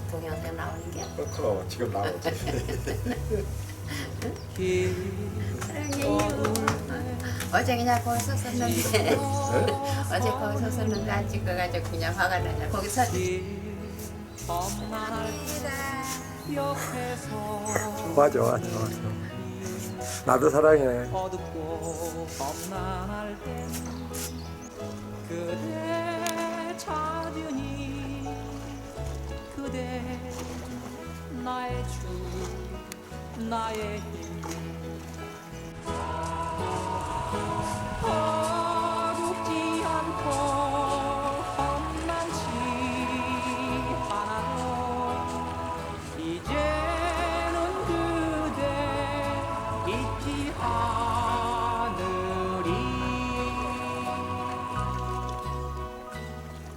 동영상 나오는 게. 그럼 지금 나오지. 사랑해요. 어제 그냥 거기 섰었는데 어제 거기 섰었는데 아직 거 가지고 그냥 화가 나냐. 거기서 좋아 좋아. 나도 사랑해. 어둡고 험난할 땐 그대 찾으니 그대 나의 주 나의 힘 어둡지 않고 험난치 않아도 이제는 그대 잊지 않으리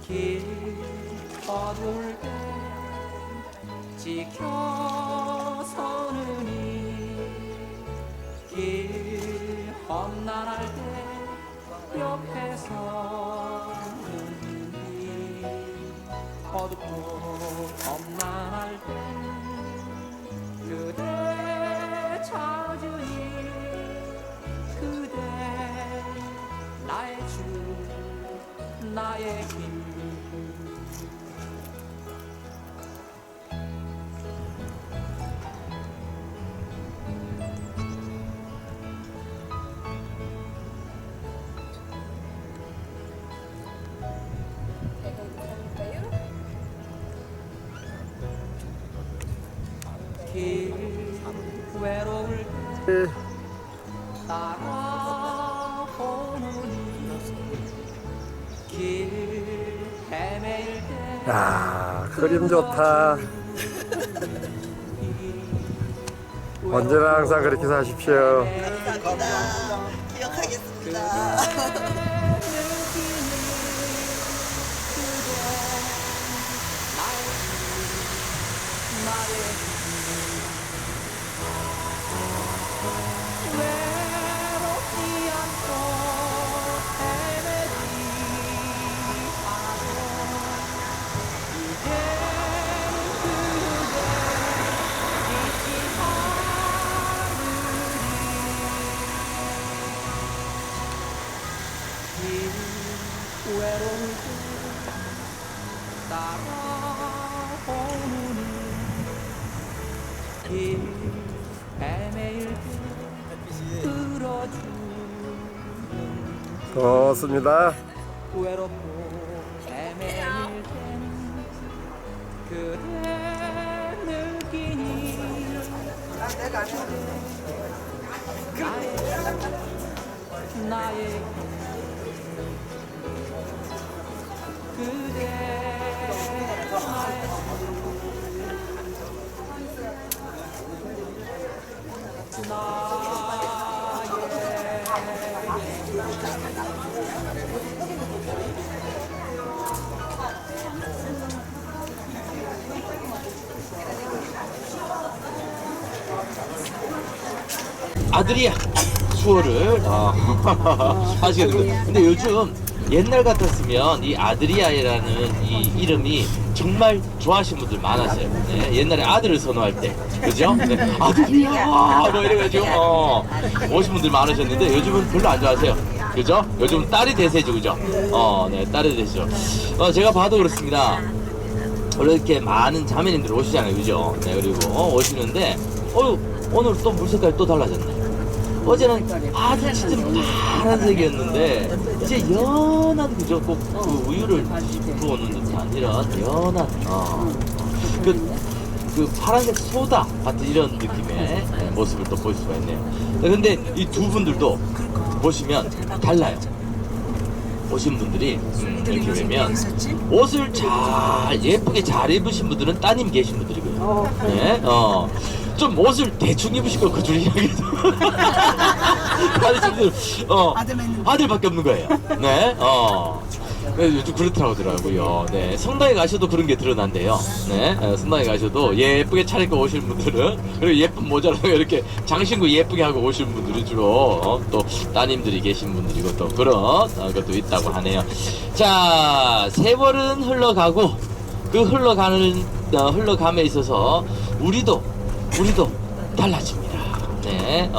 길 어두울 때 지켜서느니 길 험난할 때 옆에 서느니 어둡고 험난할 때 그대 찾으니 그대 나의 주 나의 힘 길 외로울 때 따라오는 길 헤매일 때 야, 그림 좋다. 언제나 항상 그렇게 사십시오. 감사합니다. 기억하겠습니다. 외롭지 않고 헤매지 않아도 이제는 그대 잊지 않으리 길 외로울 때 따라오는 길 헤매일 때 들어주는 좋습니다. 외롭고 헤매일 때는 그대 느끼니 나의 그대 아들이야 수어를 하시게 된 거예요. 근데 요즘 옛날 같았으면 이 아드리아라는 이 이름이 정말 좋아하시는 분들 많았어요. 네, 옛날에 아들을 선호할 때, 그죠? 네, 아들이야, 뭐 이래가지고 오신 분들 많으셨는데 요즘은 별로 안 좋아하세요. 그죠? 요즘 딸이 대세죠, 그죠? 네, 딸이 대세죠. 제가 봐도 그렇습니다. 원래 이렇게 많은 자매님들 오시잖아요, 그죠? 네, 그리고 오시는데, 오늘 또 물 색깔이 또 달라졌네. 어제는 아주 진짜 파란색이었는데 이제 연한 그죠? 꼭 그 우유를 부어놓는 듯한 이런 연한 그 파란색 소다 같은 이런 느낌의 모습을 또 볼 수가 있네요. 근데 이 두 분들도 보시면 달라요. 오신 분들이 이렇게 보면 옷을 잘 예쁘게 잘 입으신 분들은 따님 계신 분들이고요. 네, 좀 옷을 대충 입으시고 그 줄 이야기도 아들밖에 없는 거예요. 네, 요즘 그렇더라고요. 네, 성당에 가셔도 그런 게 드러난대요. 네, 성당에 가셔도 예쁘게 차려입고 오시는 분들은 그리고 예쁜 모자로 이렇게 장신구 예쁘게 하고 오시는 분들이 주로 또 따님들이 계신 분들이고 또 그런 것도 있다고 하네요. 자, 세월은 흘러가고 그 흘러가는 흘러감에 있어서 우리도 달라집니다. 네,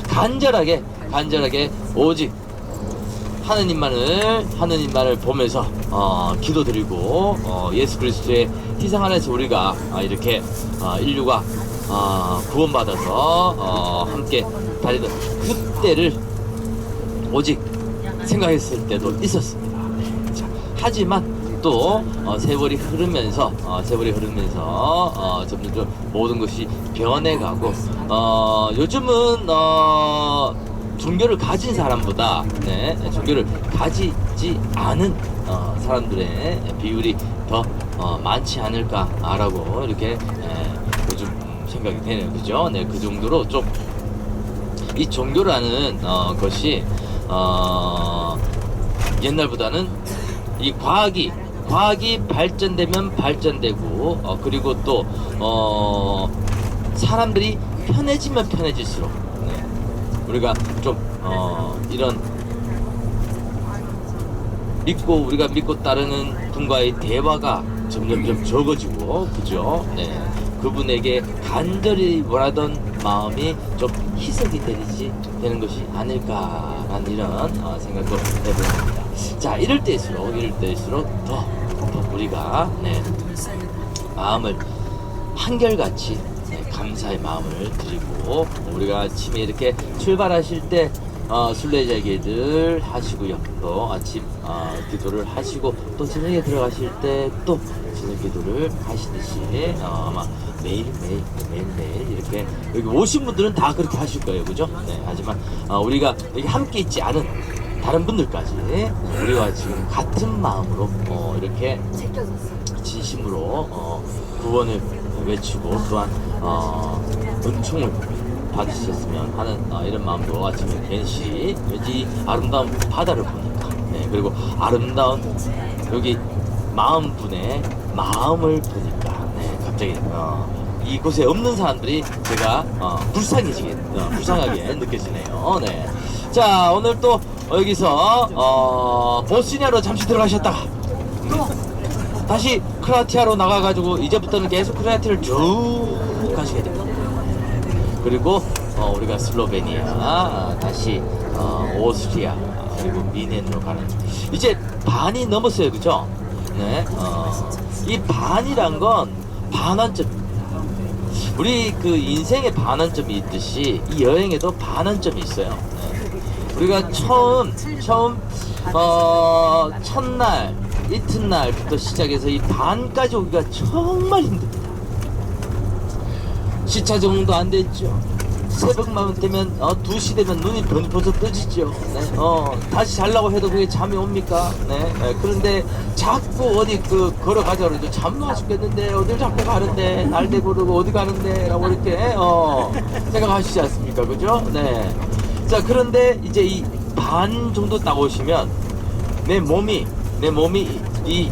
간절하게 오직 하느님만을 보면서 기도드리고 예수 그리스도의 희생 안에서 우리가 이렇게 인류가 구원받아서 함께 달리던 그때를 오직 생각했을 때도 있었습니다. 네. 자, 하지만 또 세월이 흐르면서 점점 모든 것이 변해가고 요즘은 종교를 가진 사람보다 종교를 가지지 않은 사람들의 비율이 더 많지 않을까라고 이렇게 요즘 생각이 되네요. 그죠? 네, 그 정도로 좀 이 종교라는 것이 옛날보다는 이 과학이 발전되면 발전되고 그리고 또 사람들이 편해지면 편해질수록 우리가 좀 이런 우리가 믿고 따르는 분과의 대화가 점점 적어지고, 그죠? 네. 그분에게 간절히 원하던 마음이 좀 희석이 되는 것이 아닐까라는 이런 생각도 해봅니다. 자, 이럴 때일수록 더 우리가 마음을 한결같이 감사의 마음을 드리고, 우리가 아침에 이렇게 출발하실 때 순례자기들 하시고요, 또 아침 기도를 하시고, 또 저녁에 들어가실 때 또 저녁 기도를 하시듯이 아마 매일매일 이렇게 여기 오신 분들은 다 그렇게 하실 거예요, 그죠? 네, 하지만 우리가 여기 함께 있지 않은 다른 분들까지 우리와 지금 같은 마음으로 이렇게 진심으로 구원을 외치고 또한 은총을 받으셨으면 하는 이런 마음으로 아침에 왠지 아름다운 바다를 보니까, 그리고 아름다운 여기 마음분의 마음을 보니까 갑자기 이곳에 없는 사람들이 제가 불쌍하게 느껴지네요. 네. 자, 오늘 또 여기서 보스니아로 잠시 들어가셨다가 다시 크로아티아로 나가가지고 이제부터는 계속 크로아티아를 쭉 가시게 됩니다. 그리고 우리가 슬로베니아, 다시 오스트리아, 그리고 미넨으로 가는, 이제 반이 넘었어요, 그죠? 네. 이 반이란 건 반환점입니다. 우리 그 인생에 반환점이 있듯이 이 여행에도 반환점이 있어요. 네. 우리가 처음 첫날 이튿날부터 시작해서 이 반까지 오기가 정말 힘듭니다. 시차 적응도 안 됐죠. 새벽만 되면 2시 되면 눈이 벌써 뜨지죠. 네. 다시 자려고 해도 그게 잠이 옵니까? 네. 그런데 자꾸 어디 걸어가자 그래도 잠나 죽겠는데 어딜 자꾸 가는데, 날대 부르고 어디 가는데 라고 이렇게 생각하시지 않습니까? 그죠? 네. 자, 그런데 이제 이 반 정도 딱 오시면 내 몸이 이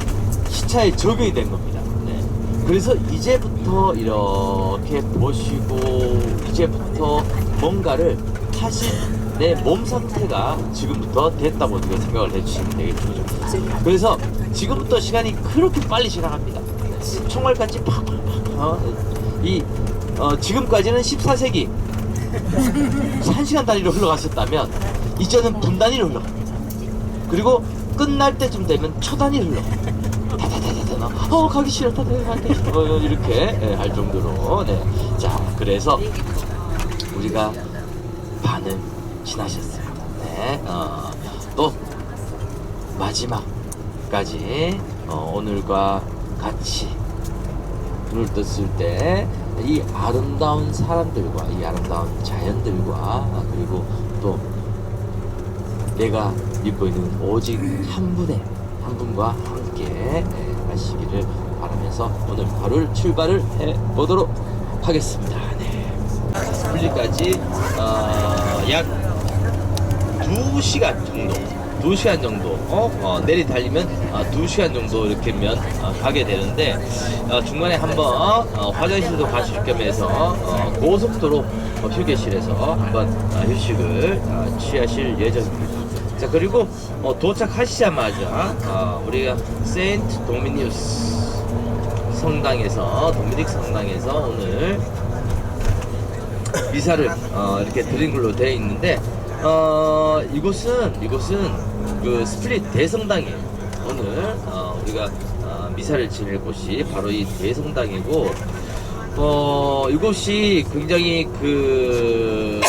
시차에 적응이 된 겁니다. 네. 그래서 이제부터 이렇게 보시고, 이제부터 뭔가를 하실 내 몸 상태가 지금부터 됐다고 생각을 해주시면 되겠죠. 그래서 지금부터 시간이 그렇게 빨리 지나갑니다. 총알같이 팍팍팍. 지금까지는 14세기 1시간 단위로 흘러갔었다면 이제는 분 단위로 흘러갑니다. 그리고 끝날 때쯤 되면 초 단위로 흘러갑니다. 다다다다다. 가기 싫어. 이렇게 할 정도로. 네. 자, 그래서 우리가 반을 지나셨어요. 네. 또 마지막까지 오늘과 같이 눈을 떴을 때 이 아름다운 사람들과 이 아름다운 자연들과 그리고 또 내가 믿고 있는 오직 한 분과 함께 하시기를 바라면서 오늘 하루를 출발을 해보도록 하겠습니다. 네. 분리까지 약 2시간 정도 내리 달리면 2시간 정도 이렇게면 가게 되는데, 중간에 한번 화장실도 가실 겸해서 고속도로 휴게실에서 한번 휴식을 취하실 예정입니다. 자, 그리고 도착하시자마자 우리가 세인트 도미니우스 성당에서 도미닉 성당에서 오늘 미사를 이렇게 드린 걸로 되어 있는데 이곳은 그 스플릿 대성당이에요. 오늘 우리가 미사를 지낼 곳이 바로 이 대성당이고 이곳이 굉장히 그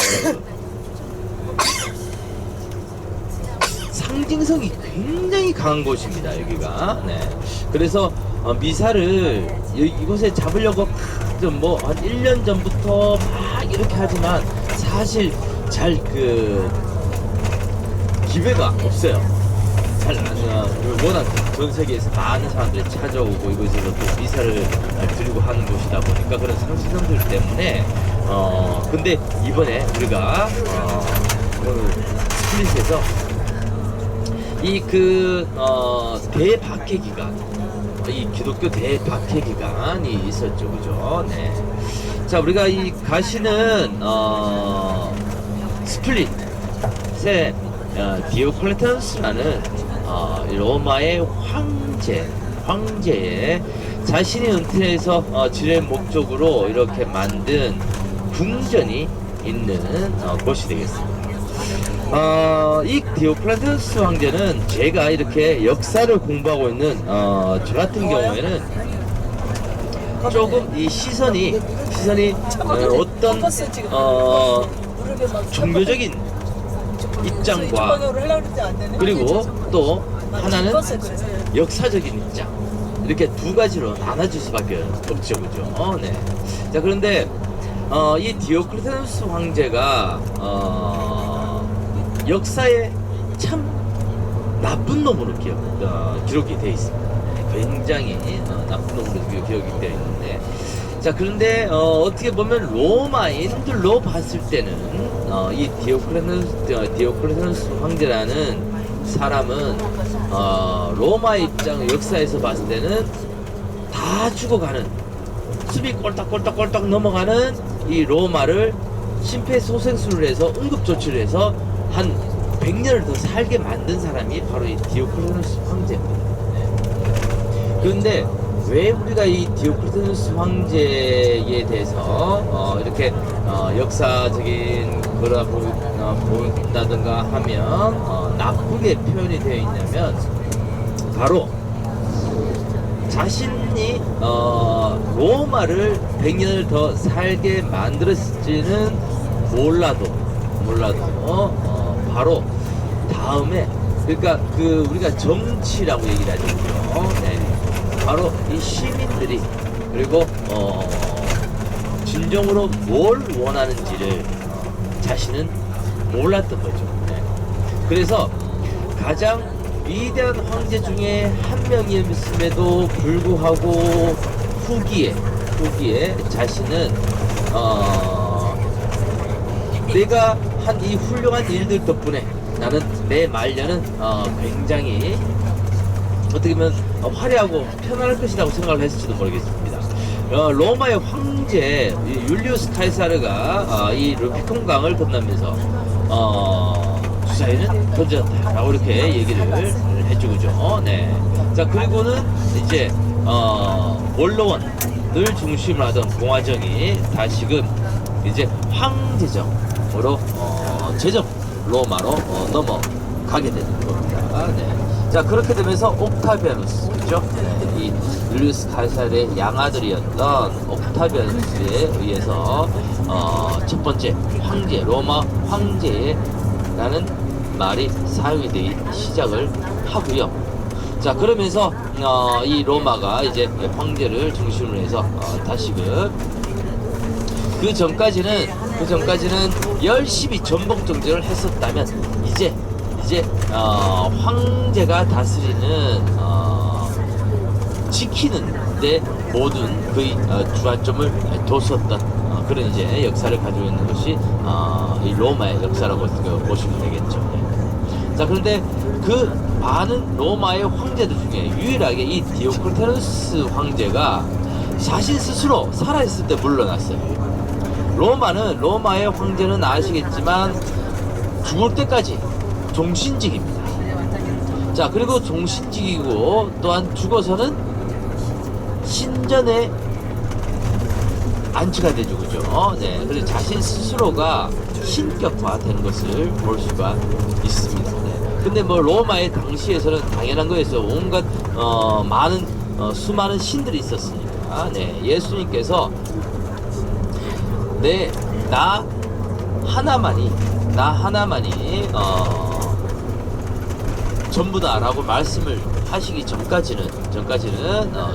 상징성이 굉장히 강한 곳입니다. 여기가. 네. 그래서 미사를 이곳에 잡으려고 좀 뭐 한 1년 전부터 막 이렇게 하지만 사실 잘 그 기회가 없어요. 잘 워낙 전 세계에서 많은 사람들이 찾아오고 이곳에서 또 미사를 드리고 하는 곳이다 보니까 그런 상식성들 때문에 근데 이번에 우리가 오늘 스플릿에서 이 그 대박해 기간, 이 기독교 대박해 기간이 있었죠, 그죠? 네. 자, 우리가 이 가시는 스플릿의 디오클레탄스라는 로마의 황제의 자신이 은퇴해서 지낼 목적으로 이렇게 만든 궁전이 있는 곳이 되겠습니다. 이 디오클레탄스 황제는 제가 이렇게 역사를 공부하고 있는 저 같은 경우에는 조금 이 시선이 어떤 종교적인 입장과 그리고 또 하나는 역사적인 입장, 이렇게 두 가지로 나눠질 수밖에 없죠, 그죠? 네. 자, 그런데 이 디오클레탄스 황제가 역사에 참 나쁜 놈으로 기록이 되어 있습니다. 굉장히 나쁜 놈으로 기억이 되어 있는데, 자, 그런데 어떻게 보면 로마인들로 봤을 때는 이 디오클레탄스 황제라는 사람은 로마 입장 역사에서 봤을 때는 다 죽어가는, 숲이 꼴딱꼴딱 넘어가는 이 로마를 심폐소생술을 해서 응급조치를 해서 한 100년을 더 살게 만든 사람이 바로 이 디오클레탄스 황제입니다. 그런데 왜 우리가 이 디오클레탄스 황제에 대해서 이렇게 역사적인 거라 보인다든가 하면 나쁘게 표현이 되어 있냐면, 바로 자신이 로마를 100년을 더 살게 만들었을지는 몰라도 바로 다음에, 그러니까 그 우리가 정치라고 얘기를 하죠. 네. 바로 이 시민들이, 그리고 진정으로 뭘 원하는지를 자신은 몰랐던 거죠. 네. 그래서 가장 위대한 황제 중에 한 명이었음에도 불구하고 후기에 자신은 내가 한 이 훌륭한 일들 덕분에 나는 내 말년은 굉장히 어떻게 보면 화려하고 편안할 것이라고 생각을 했을지도 모르겠습니다. 로마의 황제 율리우스 카이사르가 이 루비콘강을 건너면서 주사위는 던졌다라고 이렇게 얘기를 해주죠. 네. 자, 그리고는 이제 원로원을 중심으로 하던 공화정이 다시금 이제 황제정으로 제정 로마로 넘어가게 되는 겁니다. 네. 자, 그렇게 되면서 옥타비아누스, 그죠? 네. 이 율리우스 카이사르의 양아들이었던 옥타비아누스에 의해서 첫 번째 황제, 로마 황제라는 말이 사용이 되기 시작을 하고요. 자, 그러면서 이 로마가 이제 황제를 중심으로 해서 다시금 그 전까지는 열심히 전복 정쟁을 했었다면 이제 황제가 다스리는 지키는데 모든 거의 주안점을 뒀었던 그런 이제 역사를 가지고 있는 것이 이 로마의 역사라고 보시면 되겠죠. 자, 그런데 그 많은 로마의 황제들 중에 유일하게 이 디오클레탄스 황제가 자신 스스로 살아있을 때 물러났어요. 로마의 황제는 아시겠지만 죽을 때까지 종신직입니다. 자, 그리고 종신직이고 또한 죽어서는 신전에 안치가 되죠, 그죠? 네, 그래서 자신 스스로가 신격화되는 것을 볼 수가 있습니다. 네. 근데 뭐 로마의 당시에서는 당연한 거에서 온갖 많은 수많은 신들이 있었으니까, 네, 예수님께서 나 하나만이 전부다라고 말씀을 하시기 전까지는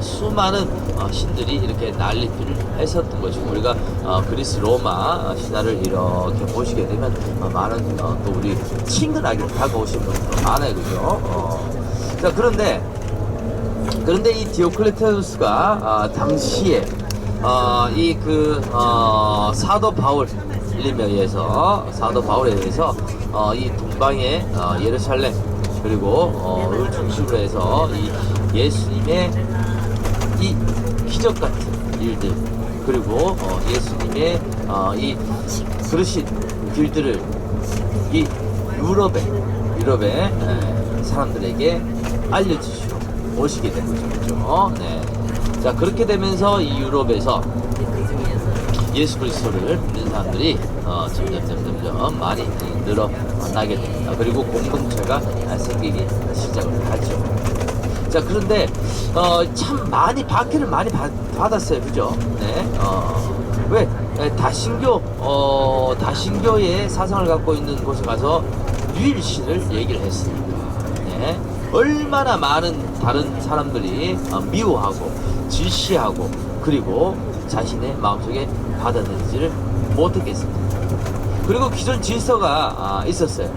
수많은 신들이 이렇게 난리피를 했었던 것이고, 우리가 그리스 로마 신화를 이렇게 보시게 되면 많은 또 우리 친근하게 다가오신 분들 많아요, 그죠? 자, 그런데 이 디오클레테누스가 당시에 사도 바울에 의해서 이 동방의 예루살렘 그리고 을 중심으로 해서 이 예수님의 이 기적 같은 일들, 그리고 예수님의 이 그러신 길들을 이 유럽의 사람들에게 알려주시러 오시게 된 거죠. 네. 자, 그렇게 되면서 이 유럽에서 예수 그리스도를 믿는 사람들이 점점 많이 늘어나게 됩니다. 그리고 공동체가 생기기 시작을 하죠. 자, 그런데 참 많이 박해를 많이 받았어요, 그죠? 네. 왜 다신교의 사상을 갖고 있는 곳에 가서 유일신을 얘기를 했으니까. 네. 얼마나 많은 다른 사람들이 미워하고 질시하고 그리고 자신의 마음속에 받아들이지를 못했겠습니다. 그리고 기존 질서가 있었어요.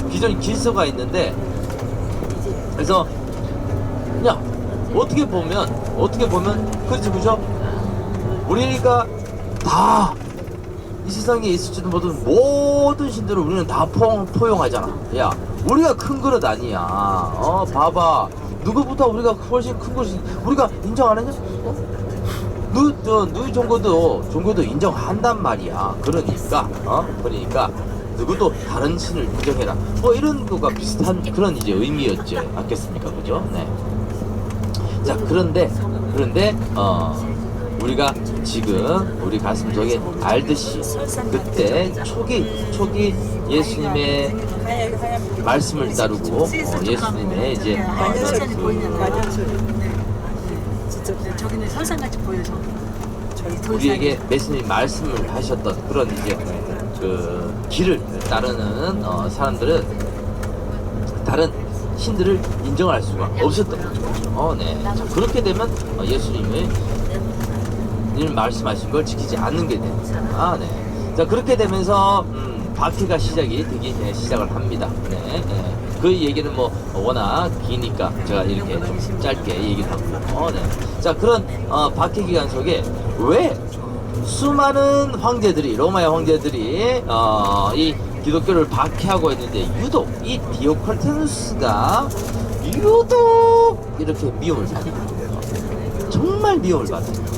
기존 질서가 있는데, 그래서 그냥 어떻게 보면 그렇죠, 그죠? 우리가 다 이 세상에 있을지도 모르는 모든 신들을 우리는 다 포용하잖아. 야, 우리가 큰 그릇 아니야. 봐봐, 누구보다 우리가 훨씬 큰 것이 우리가 인정 안 했냐? 누이 종교도 인정한단 말이야. 그러니까 누구도 다른 신을 인정해라. 뭐 이런 거가 비슷한 그런 이제 의미였지 않겠습니까, 그죠? 네. 자, 그런데 우리가 지금 우리 가슴속에 알듯이 그때 초기 예수님의 말씀을 따르고 예수님의 이제 저기는 선상같이 보여서 우리에게 예수님이 말씀을 하셨던 그런 이제 그 길을 따르는 사람들은 다른 신들을 인정할 수가 없었던 거죠. 네. 자, 그렇게 되면 예수님이 말씀하신 걸 지키지 않는 게 됩니다. 네. 자, 그렇게 되면서 박해가 시작을 합니다. 네. 네. 그 얘기는 뭐 워낙 기니까 제가 이렇게 좀 짧게 얘기를 하고요. 네. 자, 그런 박해 기간 속에 왜 수많은 황제들이, 로마의 황제들이 이 기독교를 박해하고 있는데 유독 이 디오클레테누스가 유독 이렇게 미움을 받는 거예요. 정말 미움을 받는 거예요.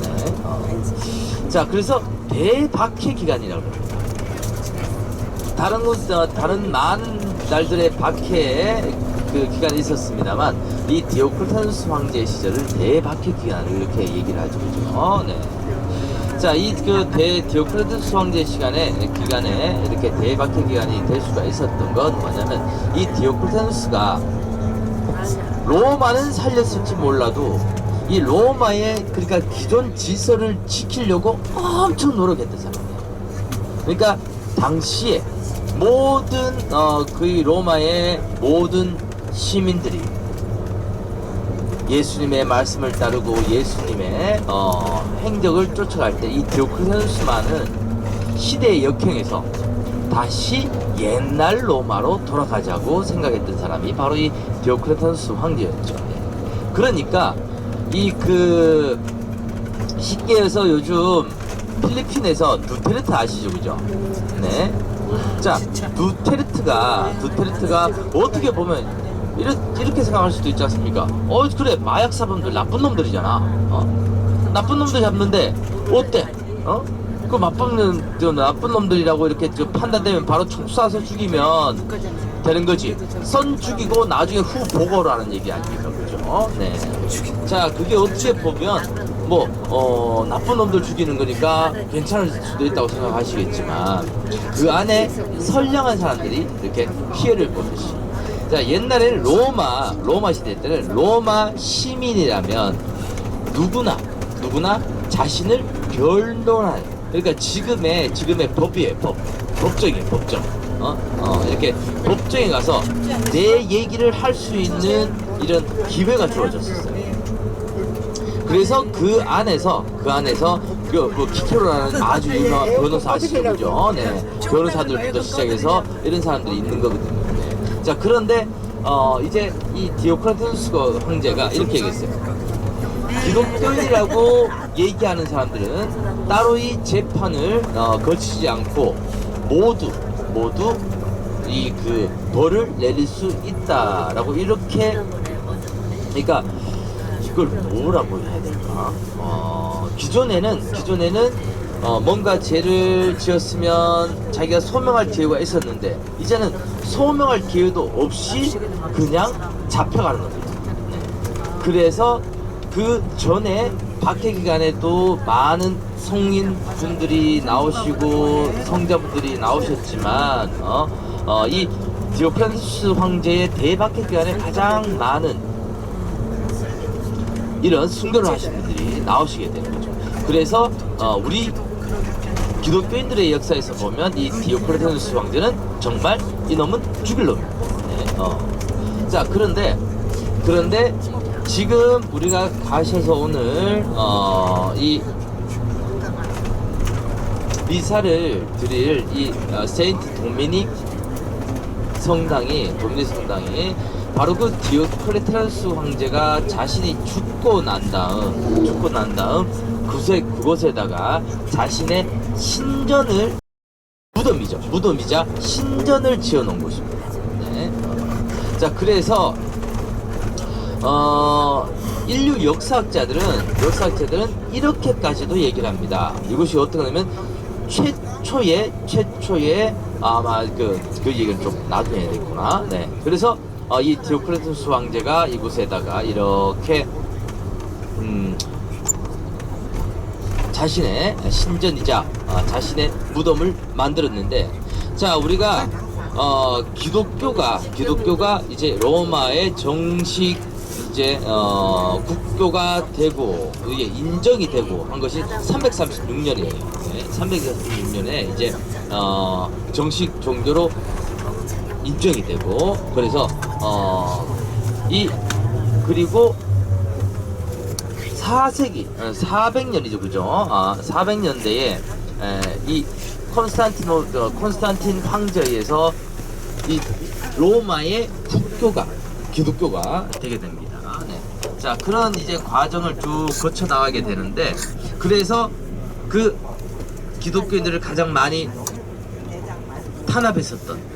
자, 그래서 대박해 기간이라고 합니다. 다른 많은 날들의 박해 그 기간이 있었습니다만 이 디오클레테누스 황제 시절을 대박해 기간을 이렇게 얘기를 하죠, 그죠? 네. 자, 이 디오클레테누스 황제 기간에 이렇게 대박해 기간이 될 수가 있었던 건 뭐냐면 이 디오클레테누스가 로마는 살렸을지 몰라도 이 로마의 그러니까 기존 질서를 지키려고 엄청 노력했던 사람이에요. 그러니까 당시에 모든 그 로마의 모든 시민들이 예수님의 말씀을 따르고 예수님의 행적을 쫓아갈 때 이 디오클레테누스만은 시대의 역행에서 다시 옛날 로마로 돌아가자고 생각했던 사람이 바로 이 디오클레테누스 황제였죠. 그러니까 쉽게 해서 요즘 필리핀에서 두테르테 아시죠, 그죠? 네. 자, 두테르테가 어떻게 보면 이렇게 생각할 수도 있지 않습니까? 그래, 마약 사범들 나쁜 놈들이잖아. 나쁜 놈들 잡는데 어때? 그 나쁜 놈들이라고 이렇게 판단되면 바로 총 쏴서 죽이면 되는 거지. 선 죽이고 나중에 후 보고라는 얘기 아닙니까, 그죠? 네. 자, 그게 어떻게 보면 나쁜 놈들 죽이는 거니까 괜찮을 수도 있다고 생각하시겠지만 그 안에 선량한 사람들이 이렇게 피해를 보듯이. 자, 옛날에는 로마 시대 때는 로마 시민이라면 누구나 자신을 변론하는, 그러니까 지금의 법이에요. 법정. 이렇게 법정에 가서 내 얘기를 할 수 있는 이런 기회가 주어졌었어요. 그래서 그 안에서 키케로라는 아주 유명한 변호사 아시죠? 그죠? 네. 변호사들부터 시작해서 이런 사람들이 있는 거거든요. 네. 자, 그런데 이제 이 디오크라테스 황제가 이렇게 얘기했어요. 기독교인이라고 얘기하는 사람들은 따로 이 재판을 거치지 않고 모두 이 그 벌을 내릴 수 있다라고 이렇게, 그러니까 이걸 뭐라고 해야 될까? 기존에는 뭔가 죄를 지었으면 자기가 소명할 기회가 있었는데 이제는 소명할 기회도 없이 그냥 잡혀가는 겁니다. 네. 그래서 그 전에 박해 기간에도 많은 성인분들이 나오시고 성자분들이 나오셨지만 이 디오크라테스 황제의 대박해 기간에 가장 많은 이런 순교를 하신 분들이 나오시게 되는 거죠. 그래서 우리 기독교인들의 역사에서 보면 이 디오크라테스 황제는 정말 이놈은 죽일 놈이에요. 네. 자, 그런데 지금 우리가 가셔서 오늘 이 미사를 드릴 이 세인트 도미닉 성당이 바로 그 디오크레테스 황제가 자신이 죽고 난 다음 그곳에다가 자신의 신전을 무덤이자 신전을 지어놓은 곳입니다. 네. 자, 그래서 인류 역사학자들은 이렇게까지도 얘기를 합니다. 이것이 어떻게 하냐면 최초의 아마 그 얘기는 좀 나중에 해야 되겠구나. 네. 그래서 이 디오크레테스 황제가 이곳에다가 이렇게 자신의 신전이자 자신의 무덤을 만들었는데, 자, 우리가 기독교가 이제 로마의 정식 이제 국교가 되고 이게 인정이 되고 한 것이 336년이에요. 네, 336년에 이제 정식 종교로 인정이 되고, 그래서 그리고 4세기 400년이죠, 그죠? 400년대에 이 콘스탄틴 황제에 의해서 이 로마의 기독교가 되게 됩니다. 네. 자, 그런 이제 과정을 쭉 거쳐 나가게 되는데, 그래서 그 기독교인들을 가장 많이 탄압했었던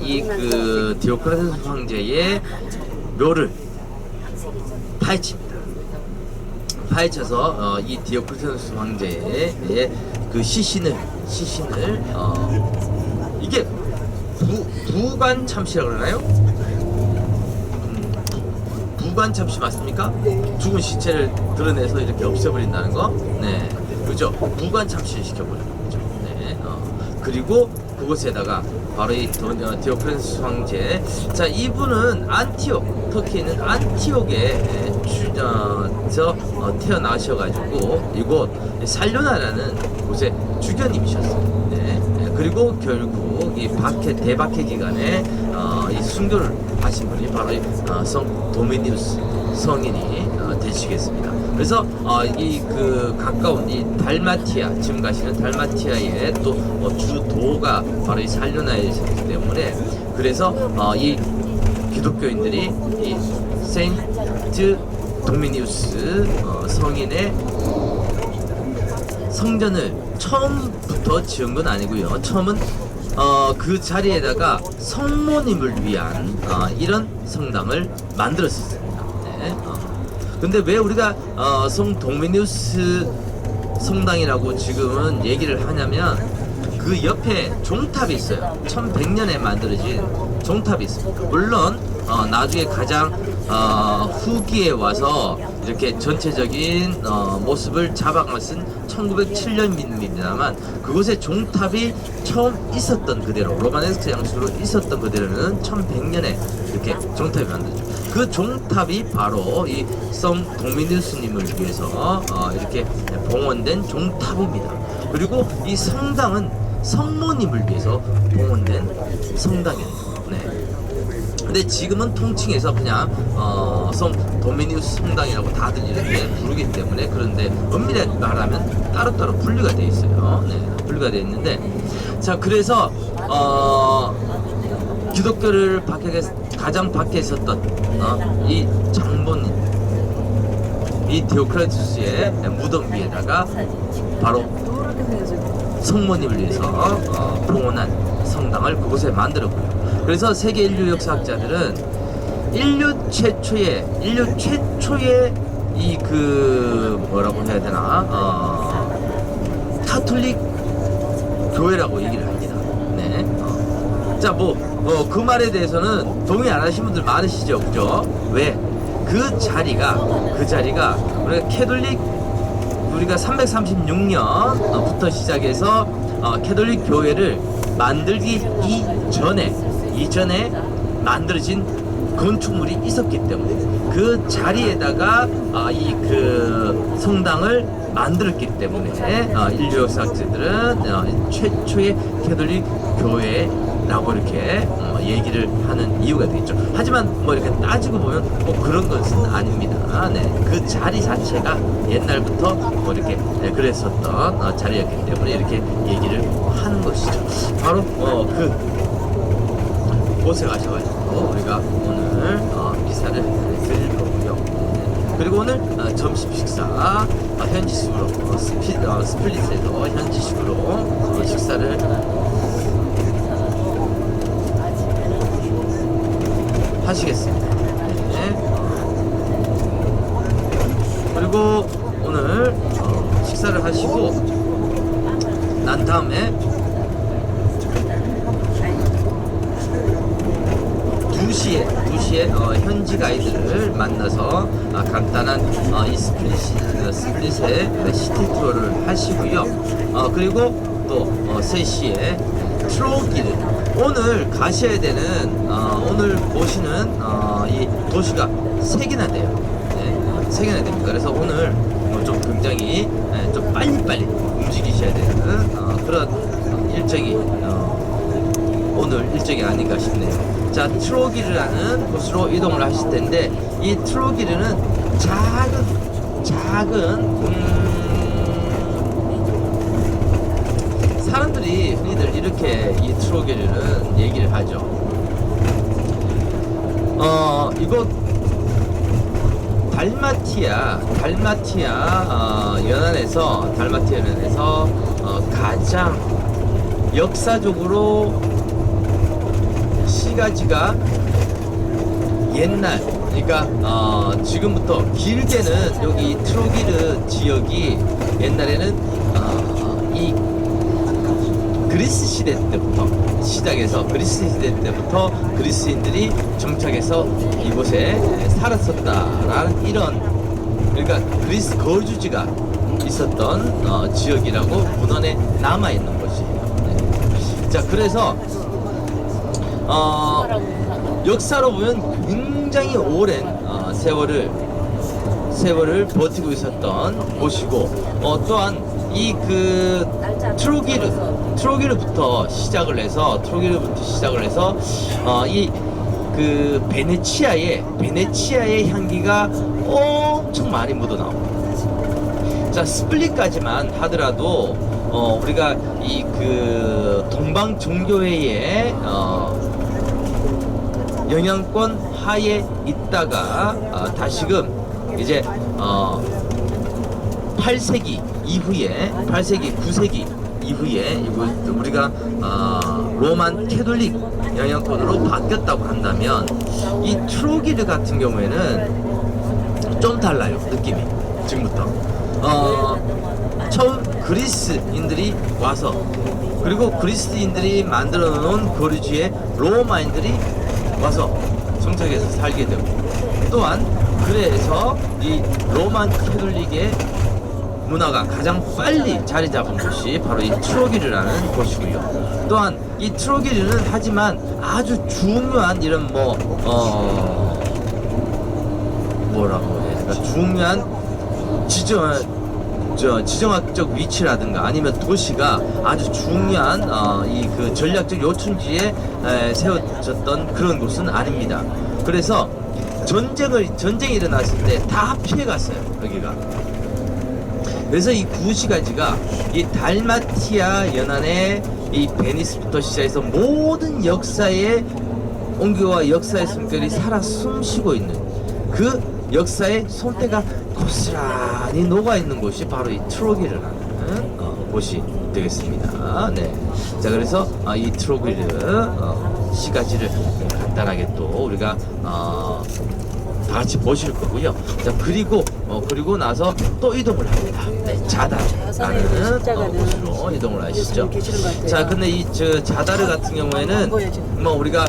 이 그 디오크라테스 황제의 묘를 파헤쳐서 이 디오크라테스 황제의 그 시신을 이게 부관 참시라고 그러나요? 부관 참시 맞습니까? 죽은 시체를 드러내서 이렇게 없애버린다는 거? 네, 그죠? 부관 참시를 시켜버리는 거죠. 네, 그리고 그곳에다가 바로 이 디오크레테스 황제, 자, 이분은 터키에 있는 안티옥에 태어나셔가지고 이곳 살료나라는 곳의 주교님이셨어요. 네. 그리고 결국 이 대박해 기간에 이 순교를 하신 분이 바로 성 도미니우스 성인이 되시겠습니다. 그래서 이 그 가까운 이 달마티아, 지금 가시는 달마티아의 또 주도가 바로 이 살료나에 있기 때문에, 그래서 이 기독교인들이 이 세인트 도미니우스 성인의 성전을 처음부터 지은 건 아니고요. 처음은 그 자리에다가 성모님을 위한 이런 성당을 만들었습니다. 네. 근데 왜 우리가 성 도미니우스 성당이라고 지금은 얘기를 하냐면, 그 옆에 종탑이 있어요. 1100년에 만들어진 종탑이 있습니다. 물론 나중에 가장 후기에 와서 이렇게 전체적인 모습을 잡아간 것은 1907년입니다만 그곳에 종탑이 처음 있었던 그대로 로마네스크 양식으로 있었던 그대로는 1100년에 이렇게 종탑이 만들어졌죠. 그 종탑이 바로 이 성 도미니우스님을 위해서 이렇게 봉헌된 종탑입니다. 그리고 이 성당은 성모님을 위해서 봉헌된 성당이에요. 네. 근데 지금은 통칭해서 그냥 성 도미니우스 성당이라고 다들 이렇게 부르기 때문에 그런데 엄밀히 말하면 따로따로 분류가 되어 있어요. 네, 분류가 되어 있는데 자 그래서 기독교를 가장 밖에 있었던 이 장본인 이 디오크레투스의 무덤 위에다가 바로 성모님을 위해서 봉헌한 성당을 그곳에 만들었고요. 그래서 세계 인류 역사학자들은 인류 최초의 이 뭐라고 해야 되나 카톨릭 교회라고 얘기를 합니다. 네. 자 그 말에 대해서는 동의 안 하시는 분들 많으시죠, 그죠? 왜? 그 자리가 우리가 336년부터 시작해서 캐톨릭 교회를 만들기 이전에 만들어진 건축물이 있었기 때문에 그 자리에다가 이 성당을 만들었기 때문에 인류 역사학자들은 최초의 캐톨릭 교회라고 이렇게 얘기를 하는 이유가 되겠죠. 하지만 이렇게 따지고 보면 그런 것은 아닙니다. 네, 그 자리 자체가 옛날부터 이렇게 그랬었던 자리였기 때문에 이렇게 얘기를 하는 것이죠. 바로 그 곳에 가셔가지고 우리가 오늘 기사를 드릴 거고요. 그리고 오늘 점심 식사 현지식으로 스플릿에서 현지식으로 식사를 하시겠습니다. 네. 그리고 오늘 식사를 하시고 난 다음에 2시에 현지 가이드를 만나서 간단한 이 스플릿의 시티 투어를 하시고요. 그리고 또 3시에 트로길 오늘 가셔야 되는 오늘 보시는 이 도시가 3개나 돼요. 네, 3개나 됩니다. 그래서 오늘 좀 굉장히 좀 빨리빨리 움직이셔야 되는 그런 일정이 오늘 일정이 아닌가 싶네요. 자, 트로기르라는 곳으로 이동을 하실 텐데 이 트로기르는 작은 사람들이 흔히들 이렇게 이 트로기르는 얘기를 하죠. 이곳 달마티아 연안에서 가장 역사적으로 시가지가 옛날 그러니까 지금부터 길게는 여기 트로기르 지역이 옛날에는 이 그리스 시대 때부터 시작해서 그리스 시대 때부터 그리스인들이 정착해서 이곳에 살았었다라는 이런 그러니까 그리스 거주지가 있었던 지역이라고 문헌에 남아 있는 것이에요. 네. 자, 그래서 역사로 보면 굉장히 오랜 세월을 버티고 있었던 곳이고 또한 이 트로기르부터 시작을 해서 이 베네치아의 향기가 엄청 많이 묻어나옵니다. 자, 스플릿까지만 하더라도 우리가 이 동방 종교회의 영향권 하에 있다가 다시금 이제 8세기 이후에 9세기 이후에 우리가 로만 캐톨릭 영향권으로 바뀌었다고 한다면 이 트로기르 같은 경우에는 좀 달라요, 느낌이. 지금부터 처음 그리스인들이 와서 그리고 그리스인들이 만들어 놓은 거주지에 로마인들이 와서 정착해서 살게 되고 또한 그래서 이 로만 캐톨릭의 문화가 가장 빨리 자리 잡은 곳이 바로 이 트로기르라는 곳이고요. 또한 이 트로기르는 하지만 아주 중요한 이런 뭐라고 해야 될까, 중요한 지정학적 위치라든가 아니면 도시가 아주 중요한 이 그 전략적 요충지에 세워졌던 그런 곳은 아닙니다. 그래서 전쟁이 일어났을 때 다 피해갔어요, 여기가. 그래서 이 구시가지가 이 달마티아 연안의 이 베니스부터 시작해서 모든 역사의 온기와 역사의 숨결이 살아 숨쉬고 있는 그 역사의 손때가 고스란히 녹아있는 곳이 바로 이 트로기르라는 곳이 되겠습니다. 네. 자, 그래서 이 트로기르 시가지를 간단하게 또 우리가 다 같이 보실 거고요. 자, 그리고 나서 또 이동을 합니다. 네, 자다라는 곳으로 이동을 하시죠. 자, 근데 이 자다르 같은 경우에는 뭐 우리가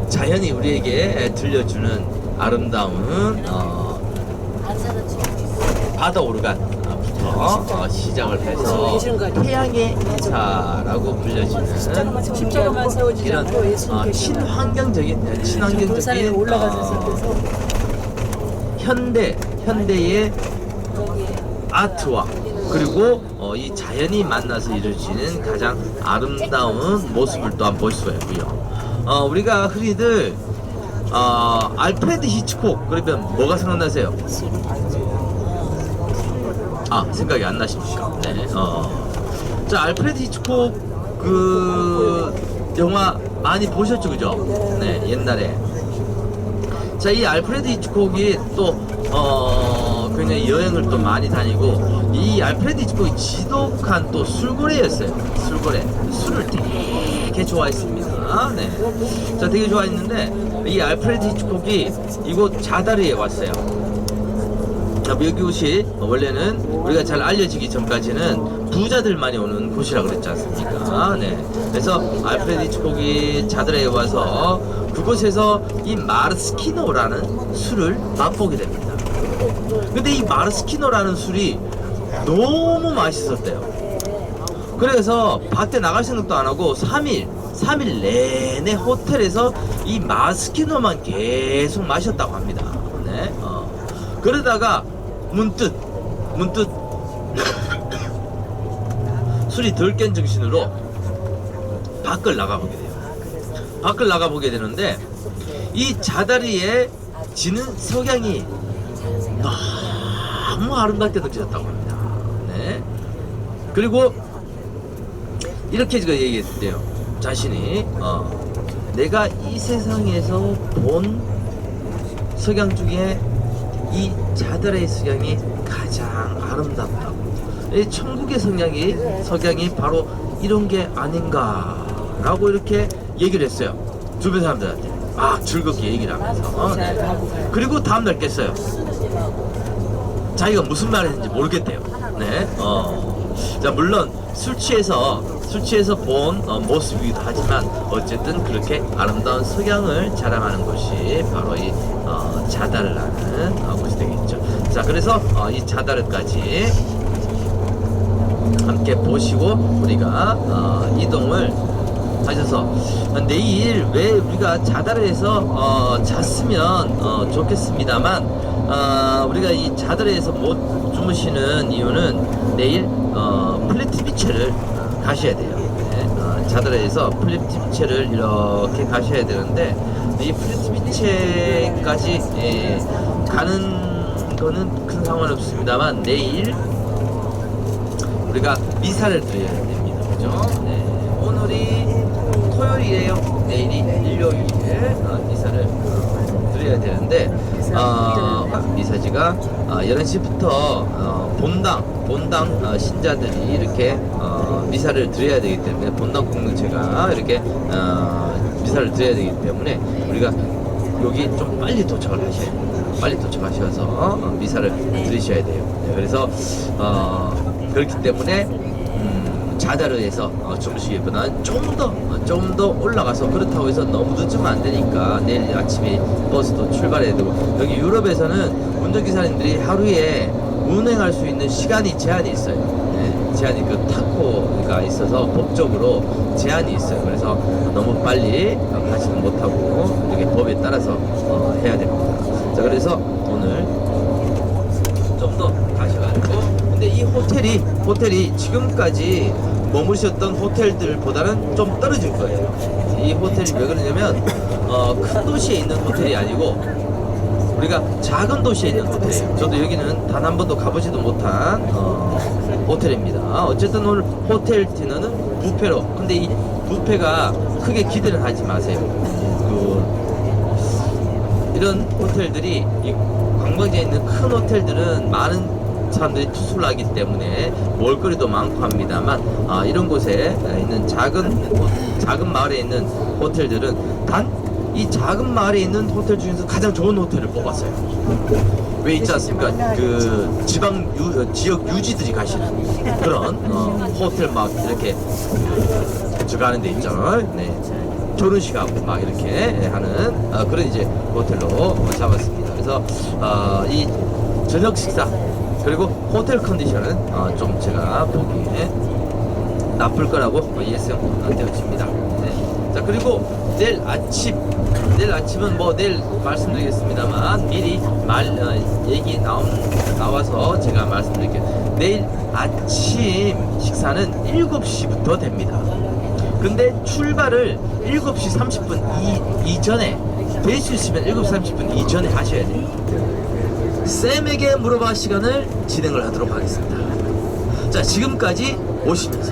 자연이 우리에게 들려주는 아름다운 바다 오르간부터 시작을 해서 태양의 인사라고 불려지는 십자가만 세워지지 이런 않고 친환경적인 현대의 아트와 그리고 이 자연이 만나서 이루어지는 가장 아름다운 모습을 또한 볼 수가 있고요. 우리가 흔히들 알프레드 히치콕 그러면 뭐가 생각나세요? 생각이 안 나십니까? 네. 자, 알프레드 히치콕 그 영화 많이 보셨죠, 그죠? 네, 옛날에. 자, 이 알프레드 히치콕이 또 굉장히 여행을 또 많이 다니고, 이 알프레드 히치콕이 지독한 또 술고래였어요. 술고래. 술을 되게 좋아했습니다. 네. 자, 되게 좋아했는데 이 알프레드 히치콕이 이곳 자다르에 왔어요. 여기 원래는 우리가 잘 알려지기 전까지는 부자들만이 오는 곳이라고 그랬지 않습니까? 네. 그래서 알프레드 히치콕이 자다르에 와서 그곳에서 이 마르스키노라는 술을 맛보게 됩니다. 근데 이 마르스키노라는 술이 너무 맛있었대요. 그래서 밖에 나갈 생각도 안 하고 3일 내내 호텔에서 이 마르스키노만 계속 마셨다고 합니다. 네. 그러다가 문득 술이 덜 깬 정신으로 밖을 나가보게 돼요. 밖을 나가보게 되는데 이 자다리에 지는 석양이 너무 아름답게 느껴졌다고 합니다. 네. 그리고 이렇게 얘기했대요. 자신이 내가 이 세상에서 본 석양 중에 이 자다르의 석양이 가장 아름답다고. 이 천국의 석양이 바로 이런 게 아닌가라고 이렇게 얘기를 했어요. 주변 사람들한테 막 즐겁게 얘기를 하면서. 네. 그리고 다음날 깼어요. 자기가 무슨 말을 했는지 모르겠대요. 네. 자, 물론 술 취해서 본 모습이기도 하지만 어쨌든 그렇게 아름다운 석양을 자랑하는 곳이 바로 이 자다르라는 곳이 되겠죠. 자, 그래서 이 자다르까지 함께 보시고 우리가 이동을 하셔서 내일 왜 우리가 자다르에서 잤으면 좋겠습니다만 우리가 이 자다르에서 못 주무시는 이유는 내일 플리티비체를 가셔야 돼요. 네, 자다르에서 플리티비체를 이렇게 가셔야 되는데 이 플리티비체까지 가는 거는 큰 상관없습니다만 내일 우리가 미사를 드려야 됩니다. 그죠? 네, 오늘이 토요일이에요. 내일이 일요일에 미사를 드려야 되는데 미사지가 11시부터 본당 신자들이 이렇게 미사를 드려야 되기 때문에 본당 공동체가 이렇게 미사를 드려야 되기 때문에 우리가 여기 좀 빨리 도착을 하셔야 됩니다. 빨리 도착하셔서 미사를 드리셔야 돼요. 네, 그래서 그렇기 때문에 자자르에서 주무시기보다는 조금 더 올라가서, 그렇다고 해서 너무 늦으면 안 되니까 내일 아침에 버스도 출발해야 되고, 여기 유럽에서는 운전기사님들이 하루에 운행할 수 있는 시간이 제한이 있어요. 네, 제한이 그 타코가 있어서 법적으로 제한이 있어요. 그래서 너무 빨리 가지는 못하고 이렇게 법에 따라서 해야 됩니다. 자, 그래서 오늘 좀 더 가셔가지고, 근데 이 호텔이 지금까지 머무르셨던 호텔들보다는 좀 떨어질 거예요. 이 호텔이 왜 그러냐면 큰 도시에 있는 호텔이 아니고 우리가 작은 도시에 있는 호텔이에요. 저도 여기는 단 한 번도 가보지도 못한 호텔입니다. 어쨌든 오늘 호텔 디너는 뷔페로. 근데 이 뷔페가 크게 기대를 하지 마세요. 이런 호텔들이, 이 관광지에 있는 큰 호텔들은 많은 사람들이 투숙을 하기 때문에 먹을거리도 많고 합니다만, 이런 곳에 있는 작은 마을에 있는 호텔들은 단 이 작은 마을에 있는 호텔 중에서 가장 좋은 호텔을 뽑았어요. 왜 있지 않습니까? 그 지역 유지들이 가시는 그런 호텔 막 이렇게 들어가는 데 있죠. 네. 결혼식하고 막 이렇게 하는 그런 이제 호텔로 잡았습니다. 그래서 이 저녁 식사 그리고 호텔 컨디션은 좀 제가 보기에 나쁠 거라고 예상되어집니다. 네. 자, 그리고 내일 아침은 뭐 내일 말씀드리겠습니다만 미리 얘기 나와서 제가 말씀드릴게요. 내일 아침 식사는 7시부터 됩니다. 근데 출발을 7시 30분 이전에, 될 수 있으면 7시 30분 이전에 하셔야 돼요. 쌤에게 물어봐 시간을 진행을 하도록 하겠습니다. 자, 지금까지 오시면서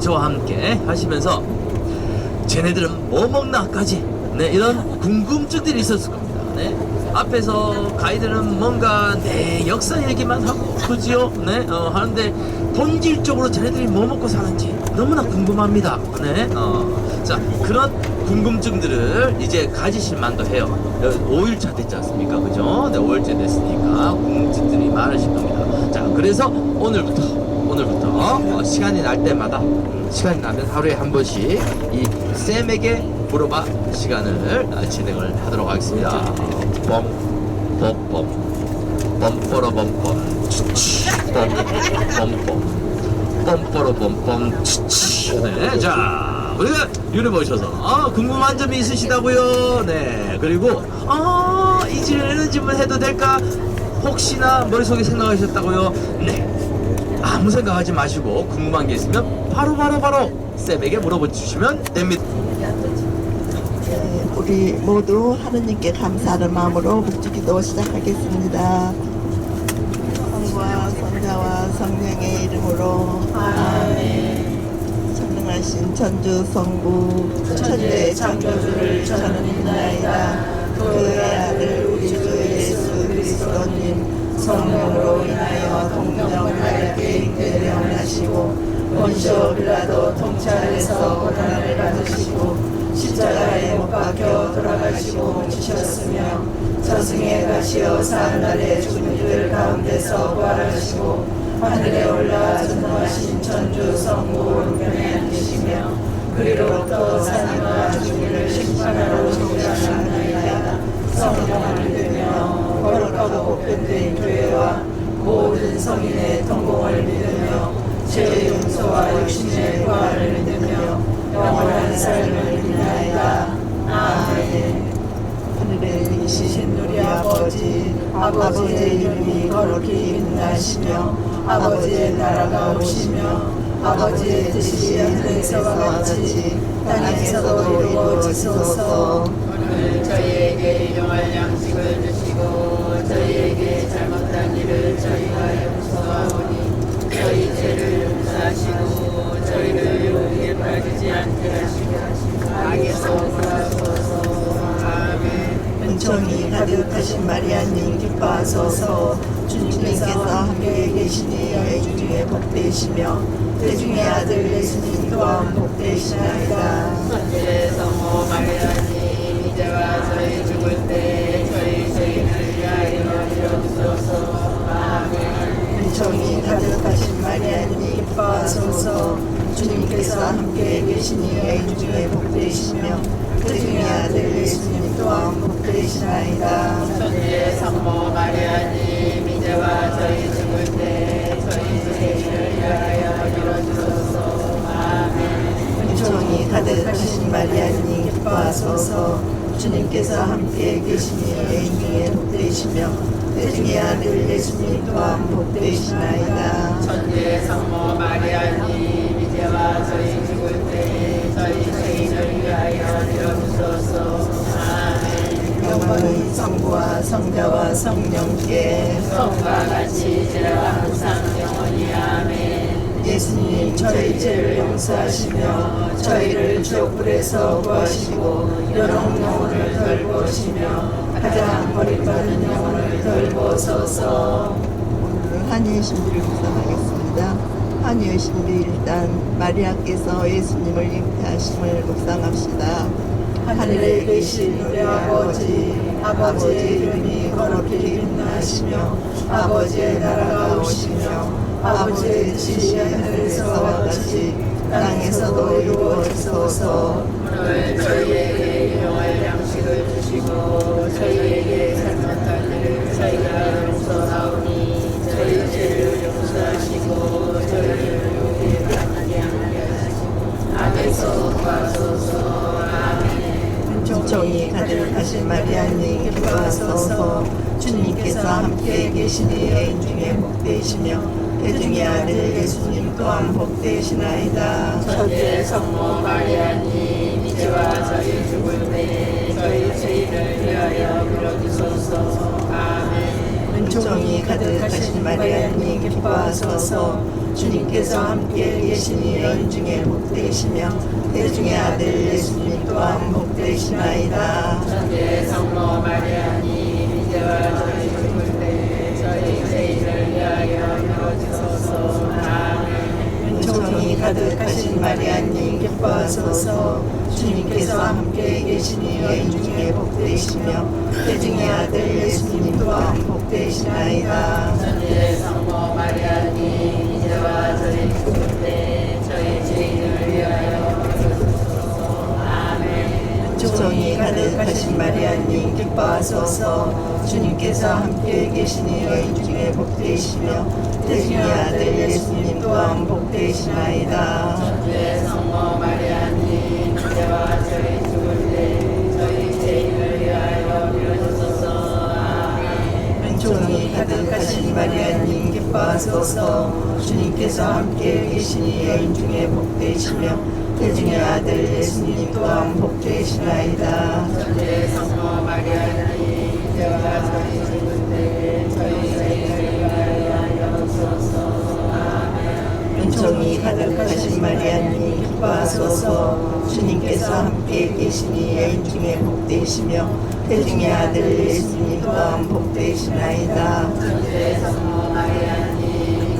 저와 함께 하시면서 쟤네들은 뭐 먹나까지, 네, 이런 궁금증들이 있었을 겁니다. 네. 앞에서 가이드는 뭔가 내 역사 얘기만 하고 그지요? 네, 하는데 본질적으로 쟤네들이 뭐 먹고 사는지 너무나 궁금합니다. 네, 자, 그런 궁금증들을 이제 가지실 만도 해요. 5일차 됐지 않습니까? 그죠? 네, 5일째 됐으니까 궁금증들이 많으실 겁니다. 자, 그래서 오늘부터 시간이 날 때마다, 시간이 나면 하루에 한 번씩 이 쌤에게 물어봐 시간을 진행을 하도록 하겠습니다. 뻔뻔뻔뻔뻔뻔뻔 뻔뻔뻔뻔. 네, 자, 우리가 유럽 오셔서 궁금한 점이 있으시다고요. 네, 그리고 이런 질문 해도 될까? 혹시나 머릿속에 생각하셨다고요? 네, 아무 생각하지 마시고 궁금한 게 있으면 바로 쌤에게 물어보시면 됩니다. 우리 모두 하느님께 감사하는 마음으로 묵주기도 시작하겠습니다. 성부와 성자와 성령의 이름으로 아멘. 전능하신 천주 성부 천주의 창조주를 저는 믿나이다. 그의 아들 우리 주 예수 그리스도님 성령으로 인하여 동정하였게 잉태되어 나시고 본시오 빌라도 통찰에서 고난을 받으시고 십자가에 못 박혀 돌아가시고 지셨으며 저승에 가시어 사흘날에 죽은 이들 가운데서 부활하시고 하늘에 올라 전능하신 천주 성부 오른편에 앉으시며 그리로부터 사람과 죽이를 심판하러 오시리라. 성령을 믿으며 거룩하고 복된된 교회와 모든 성인의 통공을 믿으며 죄의 용서와 육신의 부활을 믿으며 영원한 삶을 믿나이다. 아멘. 하늘에 계신 우리 아버지의 이름이 거룩히 빛나시며 아버지의 나라가 오시며 아버지의 뜻이 하늘에서와 같이 땅에서도 이루어지소서. 오늘 저희에게 일용할 양식을 주시고 저희에게 잘못한 일을 저희가 용서하오니 저희 죄를 용서하시고 저희를 유혹에 빠지지 않게 하시고 악에서 구하소서. 아멘. 은총이 가득하신 마리아님 기뻐하소서. 주님께서 함께 계시니 여인 중에 복되시며 태중의 아들 예수님 또한 복되시나이다. 천주의 성모 마리아님 이제와 저희 죽을 때 저희 죄인을 위하여 빌어주소서. 아멘. 은총이 가득하신 마리아님 기뻐하소서. 주님께서 함께 계시니 여인 중에 복되시며 그중에 아들 예수님 또한 복되시나이다. 천주의 성모 마리아님 이제와 저희 죽을 때 저희 죄를 위하여 빌어주소서. 아멘. 은총이 가득하신 마리아님 기뻐하소서. 주님께서 함께 계시니 여인 중에 복되시며 그중에 아들 예수님 또한 복되시나이다. 천주의 성모 마리아님 이제와 저희 죽을 때 저희 죄를 위하여 빌어주소서. 아멘. 영광은 성부와 성자와 성령께 성과 같이 이제와 항상 영원히 아멘. 예수님 저희 죄를 용서하시며 저희를 지옥불에서 구하시고 여러 영혼을 돌보시며 가장 버림받은 영혼을 돌보소서. 오늘 한유의 신비를 묵상하겠습니다. 한유의 신비 일단 마리아께서 예수님을 잉태하심을 묵상합시다. 하늘에 계신 우리 아버지의 이름이 거룩히 빛나시며 아버지의 나라가 오시며 아버지의 뜻이 하늘에서와 같이 땅에서도 이루어지소서. 오늘 저희에게 일용할 양식을 주시고 저희에게 잘못할 일을 저희가 용서하오니 저희 죄를 용서하시고 저희를 욕에 빠지게 하시고 악에서 구하소서. 아멘. 은총이 가득하신 마리아님 기뻐하소서. 주님께서 함께 계시니 여인 중에 복되시며 그중에 아들 예수님 또한 복되시나이다. 천주의 성모 마리아님 이제와 저희 죽을 때 저희 죄를 위하여 빌어주소서. 아멘. 은총이 가득하신 마리아님 기뻐하소서. 주님께서 함께 계시니 여인 중에 복되시며 그중에 아들 예수님 또한 복되시나이다. 천주의 성모 마리아님 이제와 저희 죽을 때 저희 죄를 위하여 빌어주소서. 아멘. 은총이 가득하신 마리아님 기뻐하소서. 주님께서 함께 계시니 여인 중에 복되시며 그중에 아들 예수님 또한 복되시나이다. 천주의 성모 마리아님 이제와 저희 죽을 때 저희 죄를 위하여 빌어주소서. 아멘. 은총이 가득하신 마리아님 기뻐하소서. 주님께서 함께 계시니 여인 중에 복되시며 그중에 아들 예수님 또한 복되시나이다. 천주의 성모 마리아님 이제와 저희 죽을 때 저희 죄를 위하여 빌어주소서. 아멘. 은총이 가득하신 마리아님 기뻐하소서. 주님께서 함께 계시니 여인 중에 복되시며 그중에 아들 예수님 또한 복되시나이다. 천주의 성모 마리아님 이제와 저희 죽을 때 저희 죄를 위하여 빌어주소서. 아멘. 은총이 가득하신 마리아님 기뻐하소서. 주님께서 함께 계시니 여인 중에 복되시며 그중에 아들 예수님 또한 복되시나이다. 천주의 성모 마리아님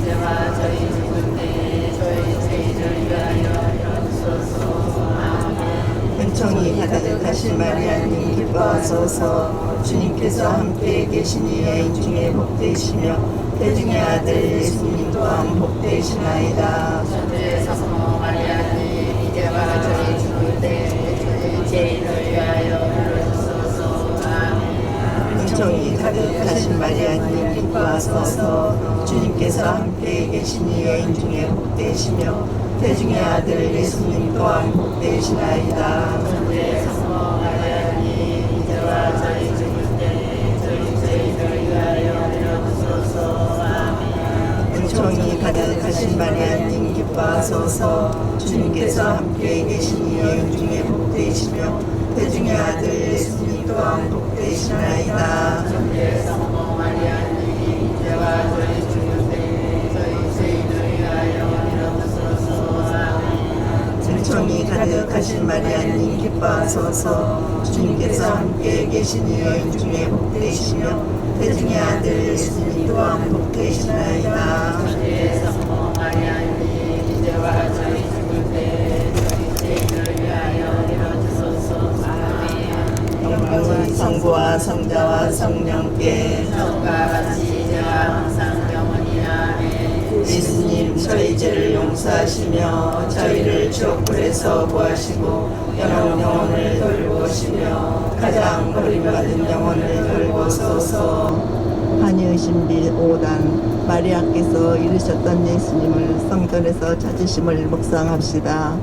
이제와 저희 죽을 때 저희 죄를 위하여 빌어주소서. 아멘. 은총이 가득하신 마리아님 기뻐하소서. 주님께서 함께 계시니 여인 중에 복되시며 그중에 아들 예수님 또한 복되시나이다. 천주의 성모 마리아님 이제와 저희 죽을 때 저희 죄를 위하여 빌어주소서. 아멘. 은총이 가득하신 마리아님 기뻐하소서. 주님께서 함께 계시니 여인 중에 복되시며 그중에 아들 예수님 또한 복되시나이다. 천주의 성모 마리아님 이제와 저희 죽을 때 저희 죄를 위하여 빌어주소서. 아멘. 은총이 가득하신 마리아님 기뻐하소서. 주님께서 함께 계시니 여인 중에 복되시며 그중에 아들 예수님 또한 복되시나이다. 천주의 성모 마리아님 이제와 저희 죽을 때 저희 죄를 위하여 빌어주소서. 아멘. 은총이 가득하신 마리아님 기뻐하소서. 주님께서 함께 계시니 여인 중에 복되시며 그중에 아들 예수님 또한 복되시나이다. 천주의 성모 마리아님 이제와 저희 죽을 때 저희 죄를 위하여 빌어주소서. 아멘. 영광은 성부와 성자와 성령께 성과 같이 이제와 항상 영원히 아멘. 예수님 저희 죄를 용서하시며 저희를 지옥불에서 구하시고 영혼을 돌보시며 가장 버림받은 영혼을 돌보소서. 한여신비 5단 마리아께서 이르셨던 예수님을 성전에서 찾으심을 묵상합시다.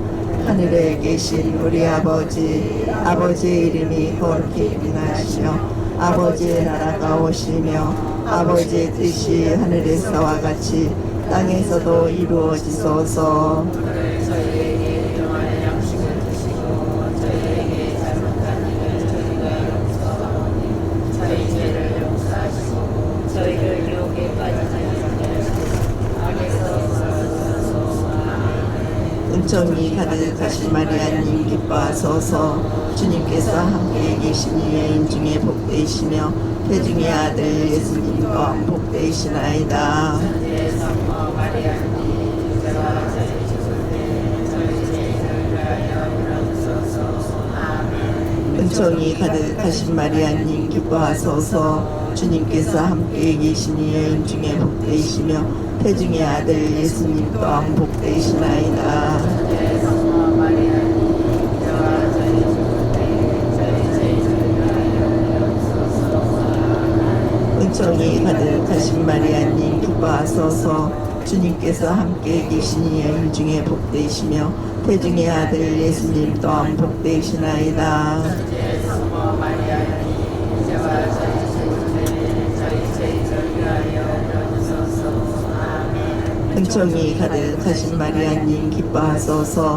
하늘에 계신 우리 아버지의 이름이 거룩히 빛나시며 아버지의 나라가 오시며 아버지의 뜻이 하늘에서와 같이 땅에서도 이루어지소서. 저희에게 영원한 양식을 주시고 저희에게 잘못한 일을 저희가 용서하오니 저희 죄를 용서하시고 저희를 유혹에 빠지지 않게 하시고 악에서 구하소서. 아멘. 은총이 가득하신 마리아님 기뻐하소서. 주님께서 함께 계시니 여인 중에 복되시며 태중의 아들 예수님 또한 복되시나이다. 천지의 성모 마리아님 이제와 저희 죽을 때 저희 죄를 위하여 빌어주소서. 아멘. 은총이 가득하신 마리아님 기뻐하소서. 주님께서 함께 계시니 여인 중에 복되시며 태중의 아들 예수님 또한 복되시나이다. 천지의 성모 마리아님 이제와 저희 죽을 때 저희 죄를 위하여 빌어주소서. 아멘. 은총이 가득하신 마리아님 기뻐하소서. 주님께서 함께 계시니 여인 중에 복되시며 태중의 아들 예수님 또한 복되시나이다. 천지의 성모 마리아님 이제와 저희 죽을 때 저희 죄를 위하여 빌어주소서. 아멘. 은총이 가득하신 마리아님 기뻐하소서.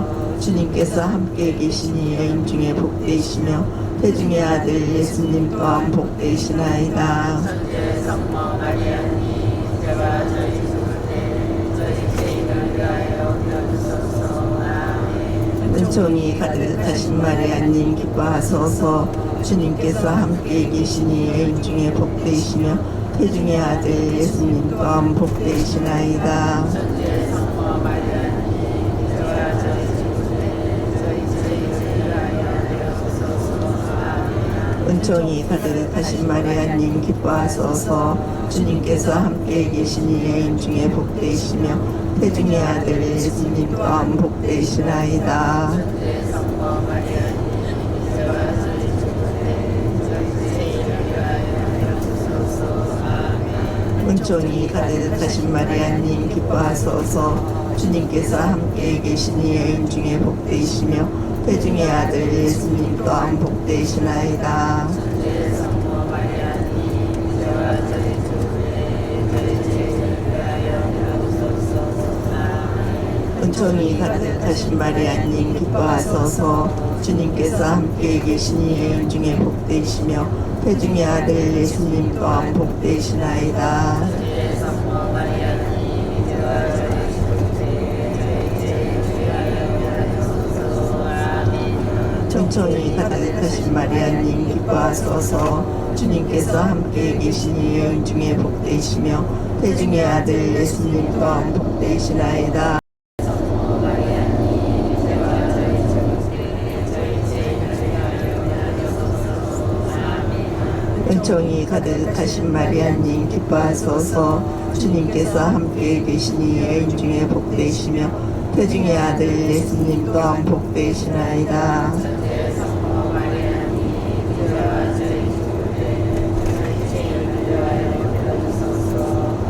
주님께서 함께 계시니 여인 중에 복되시며 태중의 아들 예수님 또한 복되시나이다. 천지의 성모 마리아님 이제와 저희 죽을 때 저희 죄를 위하여 빌어주소서. 아멘. 은총이 가득하신 마리아님 기뻐하소서. 주님께서 함께 계시니 여인 중에 복되시며 태중의 아들 예수님 또한 복되시나이다. 천지의 성모 마리아님 이제와 저희 죽을 때 저희 죄를 위하여 빌어주소서. 아멘. 은총이 가득하신 마리아님 기뻐하소서. 주님께서 함께 계시니 여인 중에 복되시며 태중의 아들 예수님 또한 복되시나이다. 천지의 성모 마리아님 이제와 저희 죽을 때 저희 죄를 위하여 빌어주소서. 아멘. 은총이 가득하신 마리아님 기뻐하소서. 주님께서 함께 계시니 여인 중에 복되시며 태중의 아들 예수님 또한 복되시나이다. 천지의 성모 마리아님 이제와 저희 죽을 때 저희 죄를 위하여 빌어주소서. 아멘. 은총이 가득하신 마리아님 기뻐하소서. 주님께서 함께 계시니 여인 중에 복되시며 태중의 아들 예수님 또한 복되시나이다. 천지의 성모 마리아님 이제와 저희 죽을 때 저희 죄를 위하여 빌어주소서. 아멘. 은총이 가득하신 마리아님 기뻐하소서. 주님께서 함께 계시니 여인 중에 복되시며 태중의 아들 예수님 또한 복되시나이다. 성모 마리아님 이제와 저희 죽을 때 저희 죄를 위하여 빌어주소서. 아멘. 은총이 가득하신 마리아님 기뻐하소서. 주님께서 함께 계시니 여인 중에 복되시며 태중의 아들 예수님 또한 복되시나이다. 천지의 성모 마리아님 이제와 저희 죽을 때 저희 죄를 위하여 빌어주소서.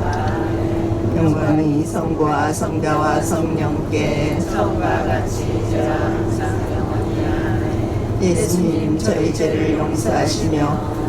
아멘. 영광이 성부와 성자와 성령께 처음과 같이 이제와 항상 영원히. 아멘. 예수님 저희 죄를 용서하시며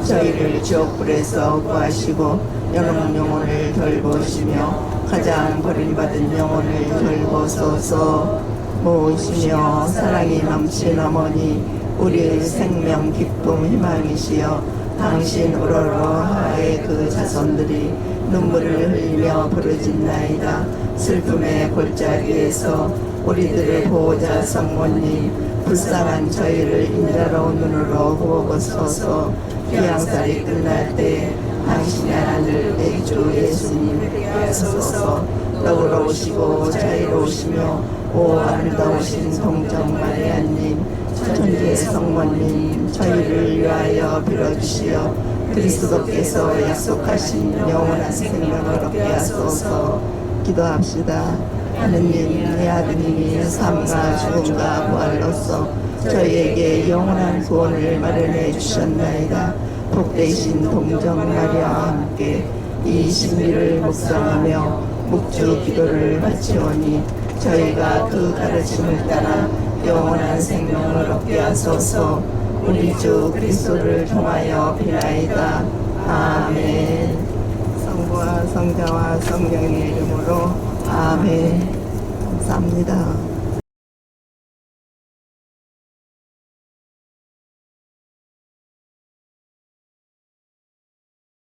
저희를 지옥불에서 구하시고 영혼을 돌보시며 가장 버림받은 영혼을 돌보소서. 모으시며 사랑이 넘친 어머니 우리의 생명 기쁨 희망이시여 당신 우러러하의 그 자손들이 눈물을 흘리며 부르짖나이다. 슬픔의 골짜기에서 우리들의 보호자 성모님 불쌍한 저희를 인자로운 눈으로 보고소서. 귀양살이 끝날 때 당신의 아들 대주 예수님을 위하소서. 너그러우시고 자유로우시며 오 아름다우신 동정 마리아님 천지의 성모님 저희를 위하여 빌어주시어 그리스도께서 약속하신 영원한 생명을 얻게 하소서. 기도합시다. 하느님 내 아드님이 삶과 죽음과 부활로서 저희에게 영원한 구원을 마련해 주셨나이다. 복되신 동정 마리아와 함께 이 신비를 묵상하며 묵주 기도를 바치오니 저희가 그 가르침을 따라 영원한 생명을 얻게 하소서. 우리 주 그리스도를 통하여 비나이다. 아멘. 성부와 성자와 성령의 이름으로 아멘. 감사합니다.